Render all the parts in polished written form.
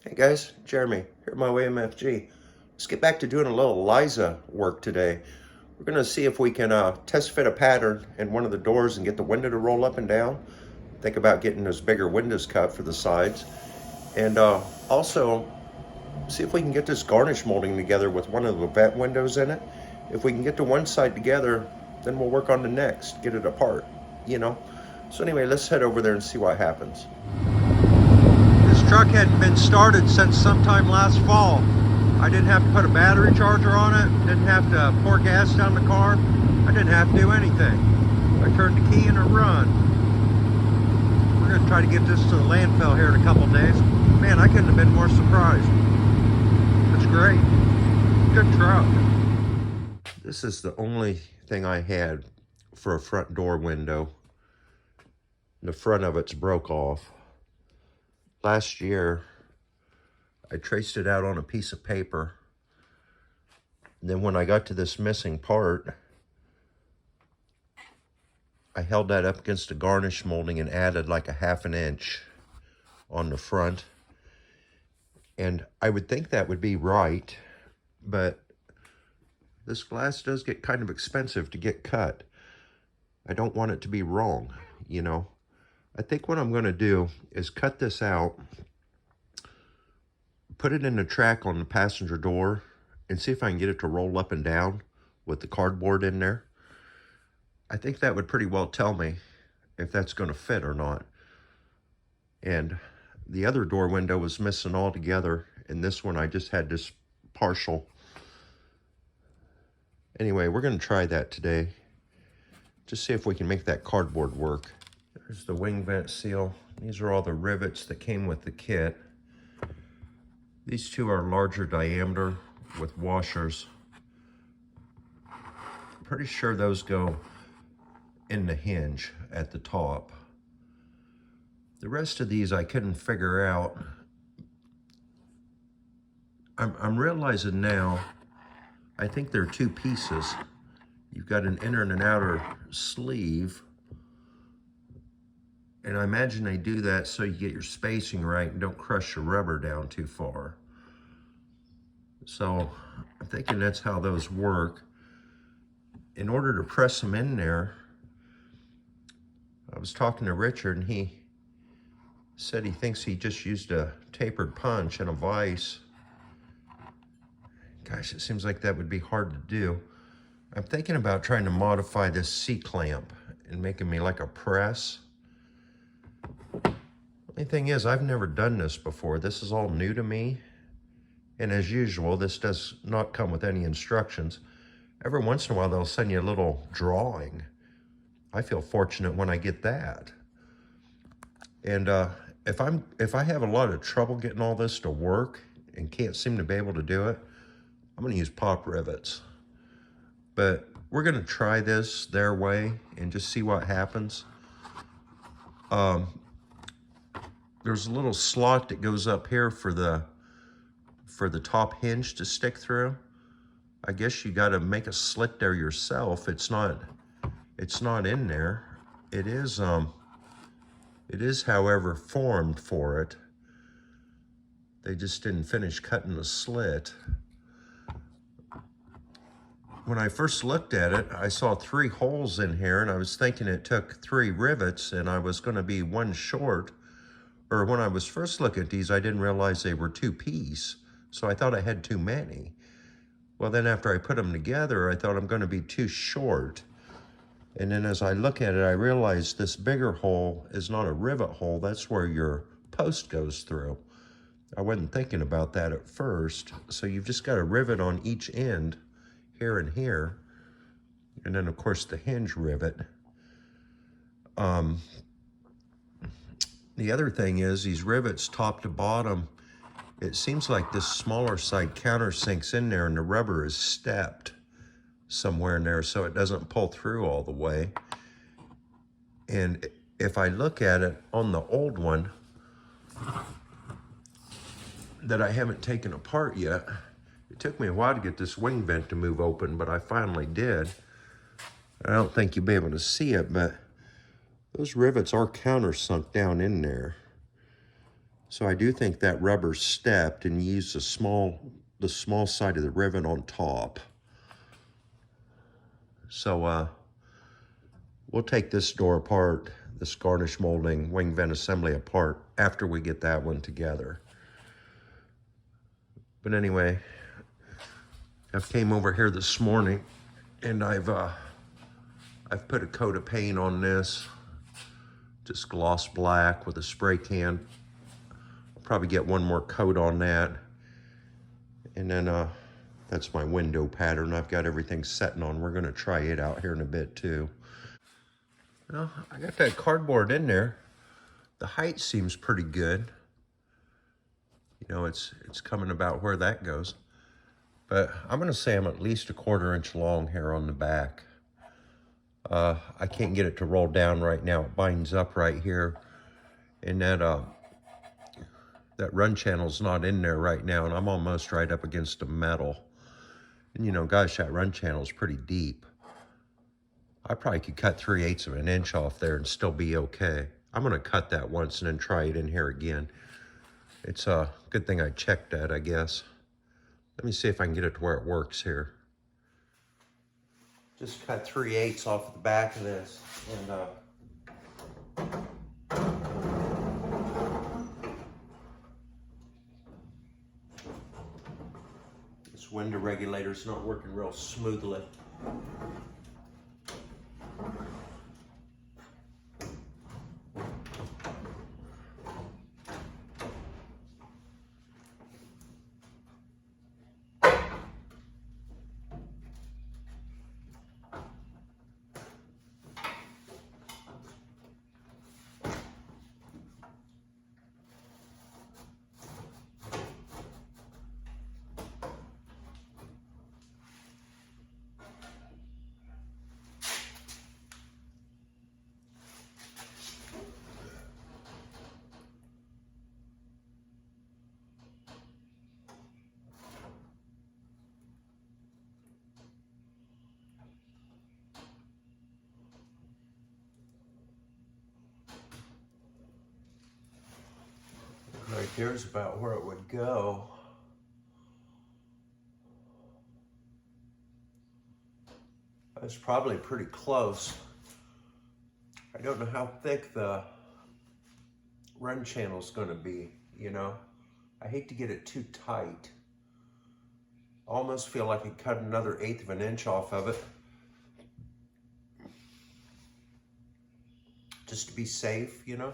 Hey guys, Jeremy here at my way MFG. Let's get back to doing a little Liza work today. We're going to see if we can test fit a pattern in one of the doors and get the window to roll up and down. Think about getting those bigger windows cut for the sides. And also see if we can get this garnish molding together with one of the vent windows in it. If we can get the one side together, then we'll work on the next, get it apart, you know. So anyway, let's head over there and see what happens. This truck hadn't been started since sometime last fall. I didn't have to put a battery charger on it, didn't have to pour gas down the car, I didn't have to do anything. I turned the key and it run. We're going to try to get this to the landfill here in a couple days. Man, I couldn't have been more surprised. It's great. Good truck. This is the only thing I had for a front door window. The front of it's broke off. Last year, I traced it out on a piece of paper. And then when I got to this missing part, I held that up against a garnish molding and added like a 1/2 inch on the front. And I would think that would be right, but this glass does get kind of expensive to get cut. I don't want it to be wrong, you know. I think what I'm going to do is cut this out, put it in a track on the passenger door, and see if I can get it to roll up and down with the cardboard in there. I think that would pretty well tell me if that's going to fit or not. And the other door window was missing altogether, and this one I just had this partial. Anyway, we're going to try that today. Just see if we can make that cardboard work. There's the wing vent seal. These are all the rivets that came with the kit. These two are larger diameter with washers. I'm pretty sure those go in the hinge at the top. The rest of these I couldn't figure out. I'm realizing now, I think they're two pieces. You've got an inner and an outer sleeve. And I imagine they do that so you get your spacing right and don't crush your rubber down too far. So I'm thinking that's how those work. In order to press them in there, I was talking to Richard and he said he thinks he just used a tapered punch and a vise. Gosh, it seems like that would be hard to do. I'm thinking about trying to modify this C-clamp and making me like a press. The thing is, I've never done this before. This is all new to me. And as usual, this does not come with any instructions. Every once in a while, they'll send you a little drawing. I feel fortunate when I get that. And if I have a lot of trouble getting all this to work and can't seem to be able to do it, I'm going to use pop rivets. But we're going to try this their way and just see what happens. There's a little slot that goes up here for the top hinge to stick through. I guess you got to make a slit there yourself. It's not in there. It is however formed for it. They just didn't finish cutting the slit. When I first looked at it, I saw 3 holes in here and I was thinking it took 3 rivets and I was going to be one short. Or when I was first looking at these, I didn't realize they were 2-piece. So I thought I had too many. Well, then after I put them together, I thought I'm going to be too short. And then as I look at it, I realized this bigger hole is not a rivet hole. That's where your post goes through. I wasn't thinking about that at first. So you've just got a rivet on each end, here and here. And then, of course, the hinge rivet. The other thing is these rivets top to bottom, it seems like this smaller side countersinks in there and the rubber is stepped somewhere in there so it doesn't pull through all the way. And if I look at it on the old one that I haven't taken apart yet, it took me a while to get this wing vent to move open, but I finally did. I don't think you'll be able to see it, but those rivets are countersunk down in there. So I do think that rubber stepped and used the small side of the rivet on top. So we'll take this door apart, this garnish molding wing vent assembly apart after we get that one together. But anyway, I came over here this morning and I've put a coat of paint on this, just gloss black with a spray can. I'll probably get one more coat on that. And then that's my window pattern. I've got everything setting on. We're gonna try it out here in a bit too. Well, I got that cardboard in there. The height seems pretty good. You know, it's coming about where that goes. But I'm gonna say I'm at least 1/4 inch long here on the back. I can't get it to roll down right now. It binds up right here. And that run channel's not in there right now, and I'm almost right up against the metal. And you know, gosh, that run channel's pretty deep. I probably could cut 3/8 of an inch off there and still be okay. I'm gonna cut that once and then try it in here again. It's a good thing I checked that, I guess. Let me see if I can get it to where it works here. Just cut 3/8 off the back of this, and this window regulator's not working real smoothly. Right there's about where it would go. That's probably pretty close. I don't know how thick the run channel's gonna be, you know? I hate to get it too tight. I almost feel like I could cut another 1/8 of an inch off of it, just to be safe, you know?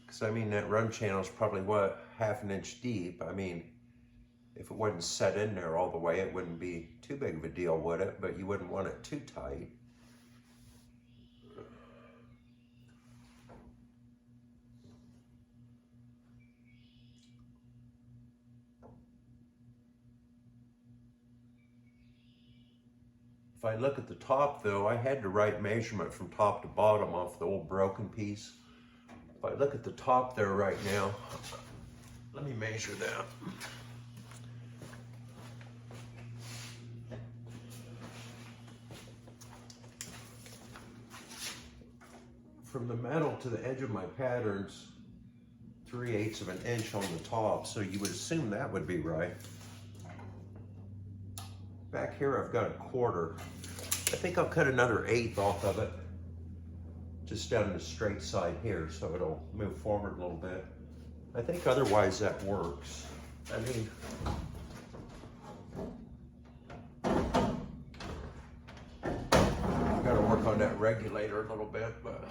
Because I mean, that run channel is probably, what, 1/2 inch deep. I mean, if it wasn't set in there all the way, it wouldn't be too big of a deal, would it? But you wouldn't want it too tight. If I look at the top though, I had the right measurement from top to bottom off the old broken piece. If I look at the top there right now, let me measure that. From the metal to the edge of my patterns, 3/8 of an inch on the top, so you would assume that would be right. Back here I've got 1/4. I think I'll cut another 1/8 off of it, just down the straight side here, so it'll move forward a little bit. I think otherwise that works. I mean, I've got to work on that regulator a little bit, but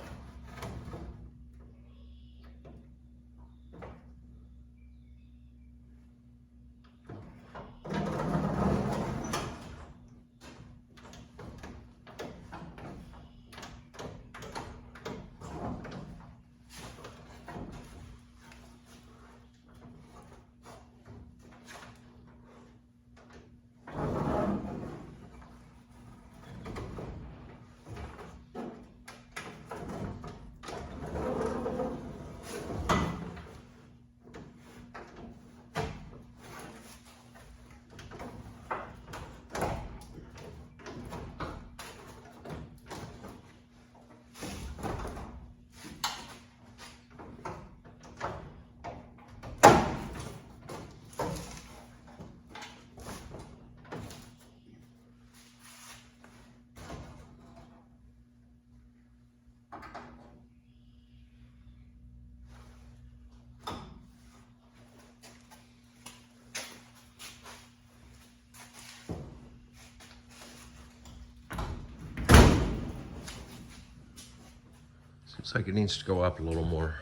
Looks like it needs to go up a little more.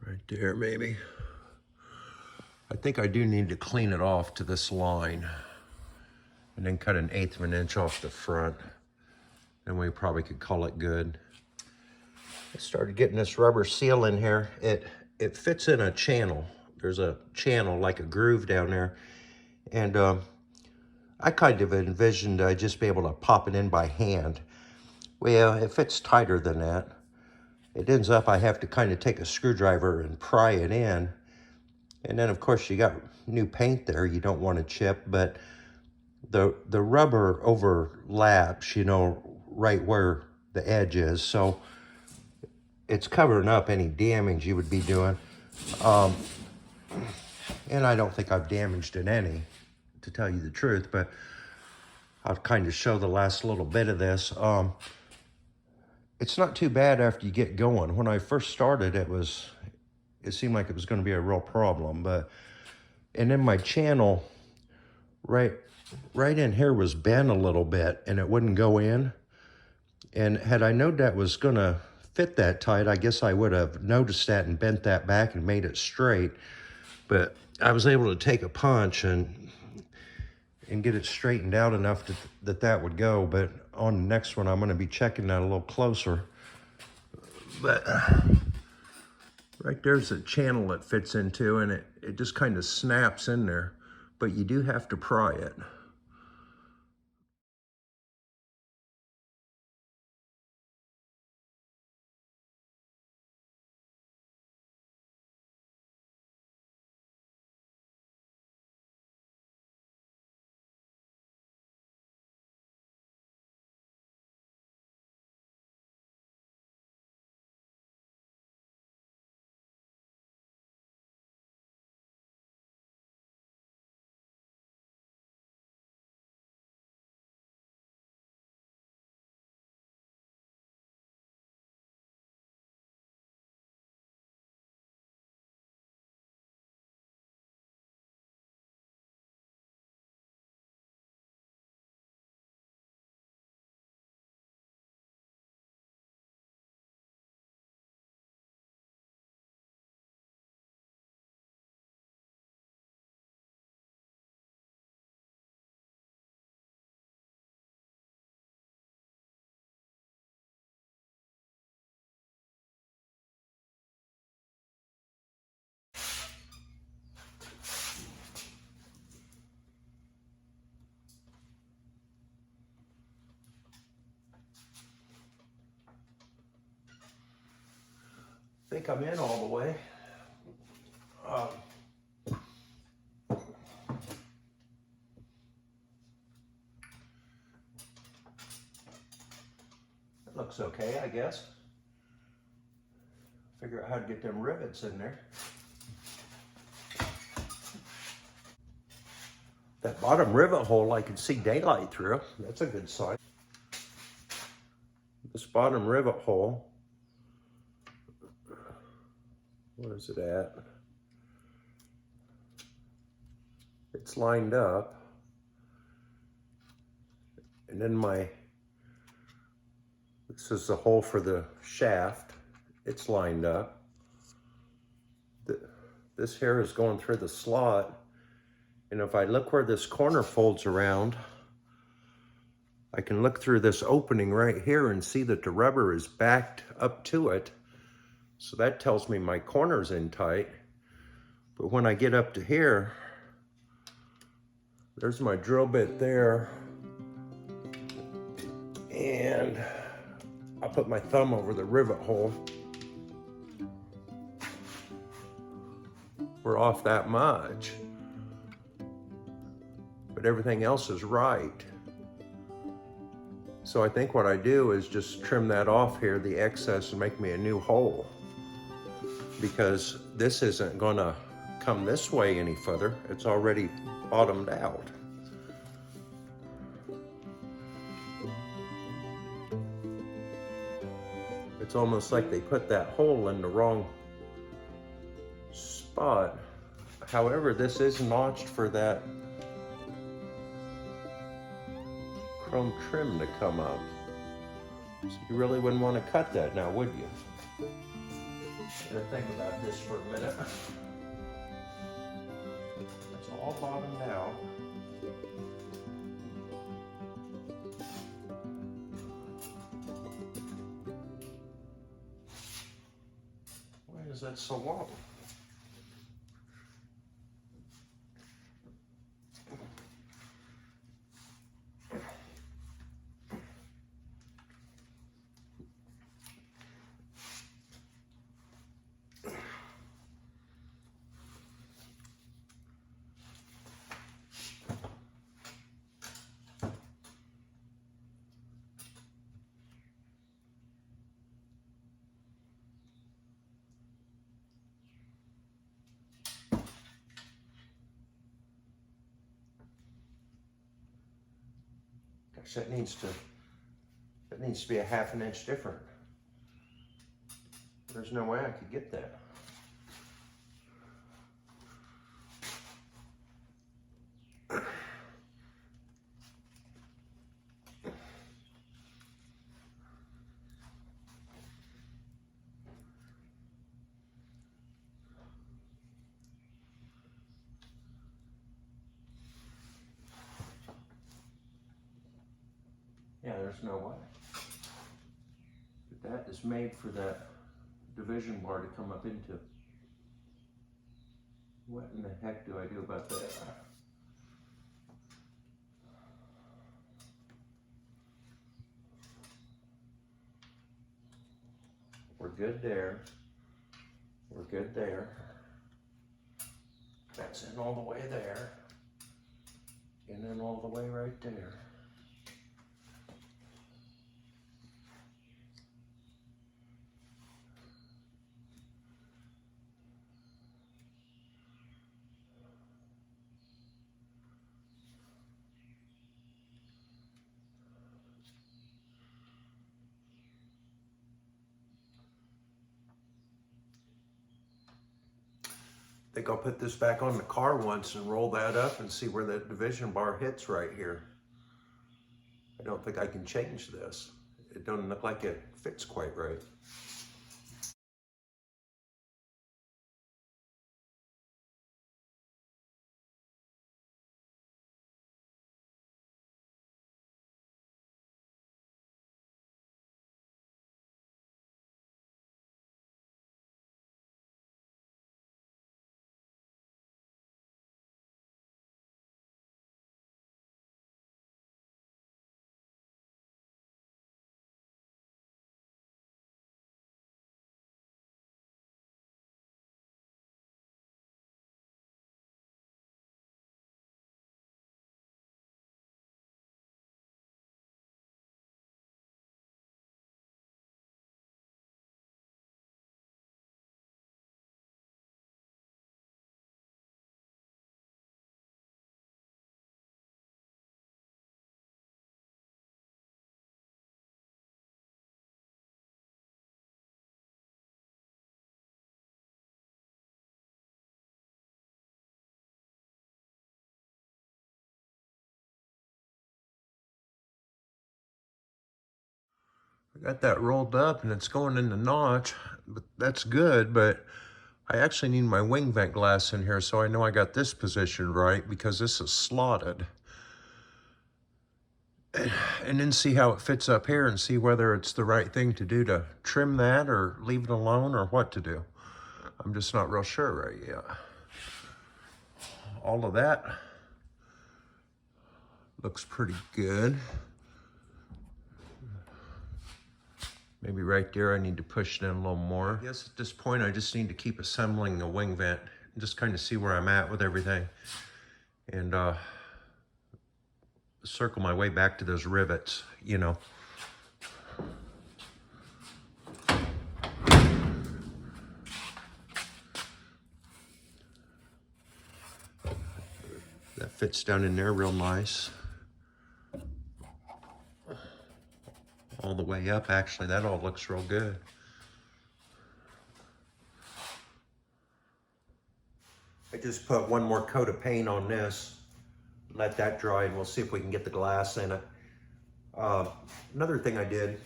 Right there, maybe. I think I do need to clean it off to this line and then cut 1/8 of an inch off the front. Then we probably could call it good. I started getting this rubber seal in here. It fits in a channel. There's a channel, like a groove down there. And I kind of envisioned I'd just be able to pop it in by hand. Well, it fits tighter than that. It ends up I have to kind of take a screwdriver and pry it in. And then, of course, you got new paint there you don't want to chip, but the rubber overlaps, you know, right where the edge is. So it's covering up any damage you would be doing. And I don't think I've damaged it any, to tell you the truth, but I'll kind of show the last little bit of this. It's not too bad after you get going. When I first started, it seemed like it was going to be a real problem. And then my channel right in here was bent a little bit, and it wouldn't go in. And had I known that was going to fit that tight, I guess I would have noticed that and bent that back and made it straight. But I was able to take a punch and get it straightened out enough that would go. But on the next one, I'm going to be checking that a little closer. But right there's a channel it fits into, and it just kind of snaps in there. But you do have to pry it. I think I'm in all the way. It looks okay, I guess. Figure out how to get them rivets in there. That bottom rivet hole I can see daylight through. That's a good sign. This bottom rivet hole, where is it at? It's lined up. And then this is the hole for the shaft. It's lined up. This here is going through the slot. And if I look where this corner folds around, I can look through this opening right here and see that the rubber is backed up to it. So that tells me my corner's in tight. But when I get up to here, there's my drill bit there. And I'll put my thumb over the rivet hole. We're off that much. But everything else is right. So I think what I do is just trim that off here, the excess, and make me a new hole. Because this isn't gonna come this way any further. It's already bottomed out. It's almost like they put that hole in the wrong spot. However, this is notched for that chrome trim to come up. So you really wouldn't want to cut that now, would you? Gotta think about this for a minute. It's all bottomed out. Why is that so long? Gosh, that needs to be a ½ an inch different. There's no way I could get that. Yeah, there's no way. But that is made for that division bar to come up into. What in the heck do I do about that? We're good there. We're good there. That's in all the way there. And then all the way right there. I think I'll put this back on the car once and roll that up and see where that division bar hits right here. I don't think I can change this. It doesn't look like it fits quite right. I got that rolled up and it's going in the notch, but that's good, but I actually need my wing vent glass in here so I know I got this positioned right because this is slotted. And then see how it fits up here and see whether it's the right thing to do to trim that or leave it alone or what to do. I'm just not real sure right yet. All of that looks pretty good. Maybe right there I need to push it in a little more. I guess at this point I just need to keep assembling the wing vent and just kind of see where I'm at with everything. And circle my way back to those rivets, you know. That fits down in there real nice. All the way up, actually, that all looks real good. I just put one more coat of paint on this, let that dry, and we'll see if we can get the glass in it. Another thing I did,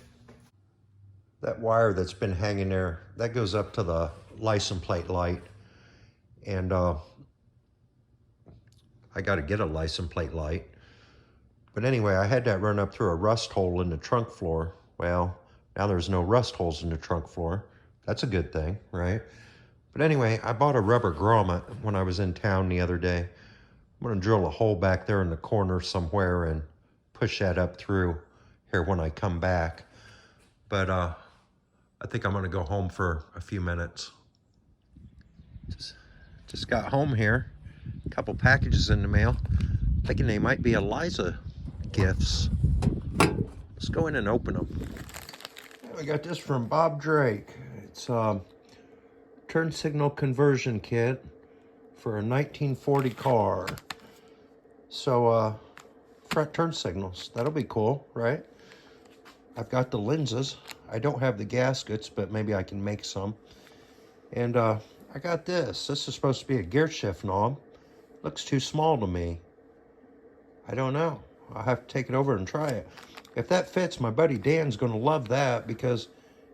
that wire that's been hanging there, that goes up to the license plate light. And I got to get a license plate light. But anyway, I had that run up through a rust hole in the trunk floor. Well, now there's no rust holes in the trunk floor. That's a good thing, right? But anyway, I bought a rubber grommet when I was in town the other day. I'm gonna drill a hole back there in the corner somewhere and push that up through here when I come back. But I think I'm gonna go home for a few minutes. Just got home here. A couple packages in the mail. Thinking they might be Eliza gifts. Let's go in and open them. I got this from Bob Drake. It's a turn signal conversion kit for a 1940 car. So front turn signals, that'll be cool, right? I've got the lenses. I don't have the gaskets, but maybe I can make some. And I got this. This is supposed to be a gear shift knob. Looks too small to me. I don't know. I'll have to take it over and try it. If that fits, my buddy Dan's going to love that because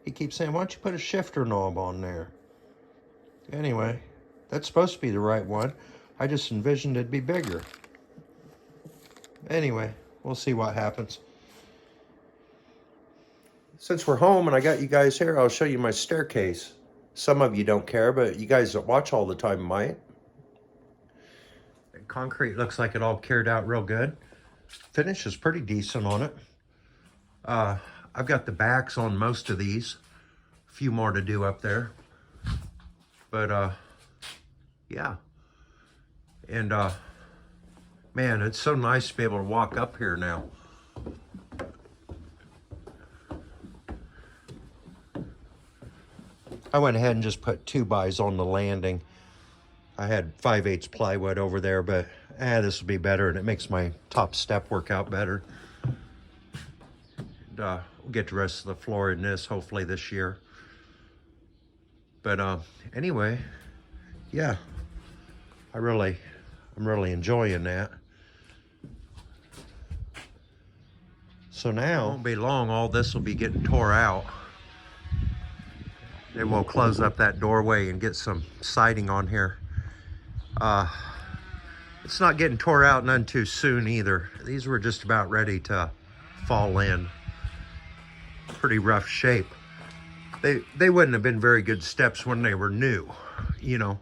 he keeps saying, why don't you put a shifter knob on there? Anyway, that's supposed to be the right one. I just envisioned it'd be bigger. Anyway, we'll see what happens. Since we're home and I got you guys here, I'll show you my staircase. Some of you don't care, but you guys that watch all the time might. The concrete looks like it all cured out real good. Finish is pretty decent on it. I've got the backs on most of these. A few more to do up there. But, yeah. And, man, it's so nice to be able to walk up here now. I went ahead and just put 2x on the landing. I had 5/8 plywood over there, but this will be better, and it makes my top step work out better. And, we'll get the rest of the floor in this hopefully this year. But anyway, yeah, I'm really enjoying that. So now, it won't be long, all this will be getting tore out. Then we'll close up that doorway and get some siding on here. It's not getting tore out none too soon either. These were just about ready to fall in. Pretty rough shape. They wouldn't have been very good steps when they were new, you know.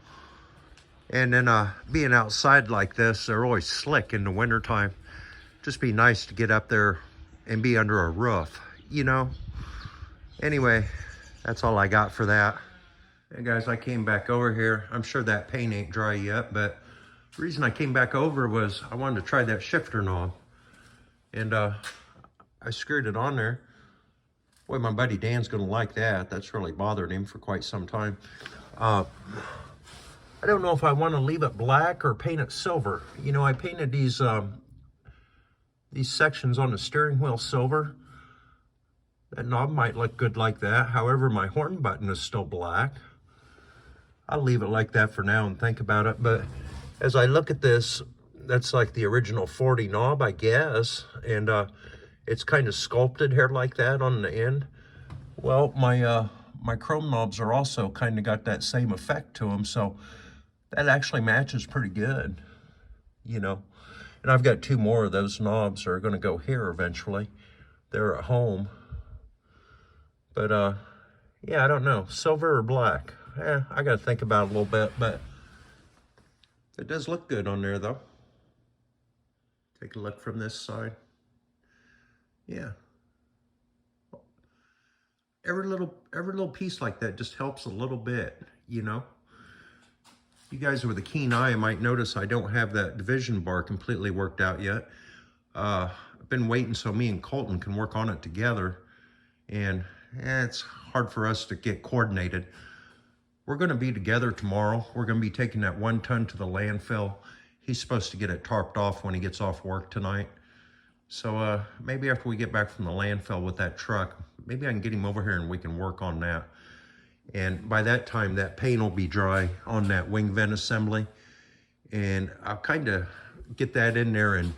And then being outside like this, they're always slick in the wintertime. Just be nice to get up there and be under a roof, you know. Anyway, that's all I got for that. Hey guys, I came back over here. I'm sure that paint ain't dry yet, but the reason I came back over was I wanted to try that shifter knob. And I screwed it on there. Boy, my buddy Dan's gonna like that. That's really bothered him for quite some time. I don't know if I want to leave it black or paint it silver. You know, I painted these sections on the steering wheel silver. That knob might look good like that. However, my horn button is still black. I'll leave it like that for now and think about it. But as I look at this, that's like the original 40 knob, I guess. And it's kind of sculpted here like that on the end. Well, my chrome knobs are also kind of got that same effect to them. So that actually matches pretty good, you know. And I've got 2 more of those knobs that are going to go here eventually. They're at home. But, yeah, I don't know. Silver or black? I got to think about it a little bit, but it does look good on there, though. Take a look from this side. Yeah. Every little piece like that just helps a little bit, you know? You guys with a keen eye might notice I don't have that division bar completely worked out yet. I've been waiting so me and Colton can work on it together. And it's hard for us to get coordinated. We're going to be together tomorrow. We're going to be taking that 1 ton to the landfill. He's supposed to get it tarped off when he gets off work tonight. So maybe after we get back from the landfill with that truck, maybe I can get him over here and we can work on that. And by that time, that paint will be dry on that wing vent assembly. And I'll kind of get that in there, and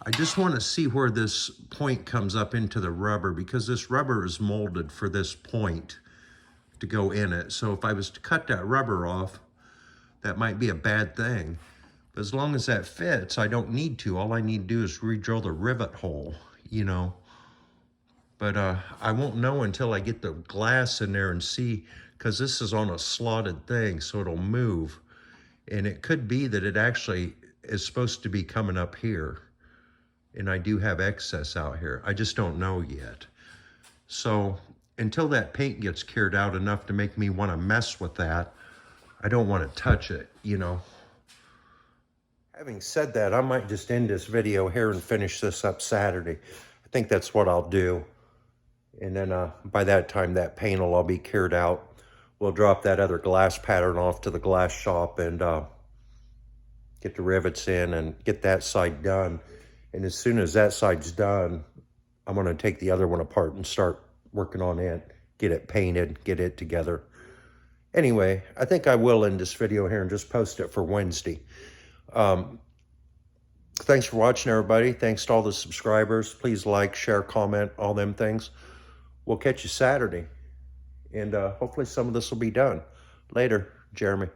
I just want to see where this point comes up into the rubber, because this rubber is molded for this point to go in it. So if I was to cut that rubber off, that might be a bad thing. But as long as that fits, I don't need to. All I need to do is re-drill the rivet hole, you know. But I won't know until I get the glass in there and see, because this is on a slotted thing, so it'll move. And it could be that it actually is supposed to be coming up here. And I do have excess out here. I just don't know yet. So until that paint gets cured out enough to make me want to mess with that, I don't want to touch it, you know. Having said that, I might just end this video here and finish this up Saturday. I think that's what I'll do. And then by that time, that paint will all be cured out. We'll drop that other glass pattern off to the glass shop and get the rivets in and get that side done. And as soon as that side's done, I'm going to take the other one apart and start working on it, get it painted, get it together. Anyway, I think I will end this video here and just post it for Wednesday. Thanks for watching, everybody. Thanks to all the subscribers. Please like, share, comment, all them things. We'll catch you Saturday. And hopefully some of this will be done. Later, Jeremy.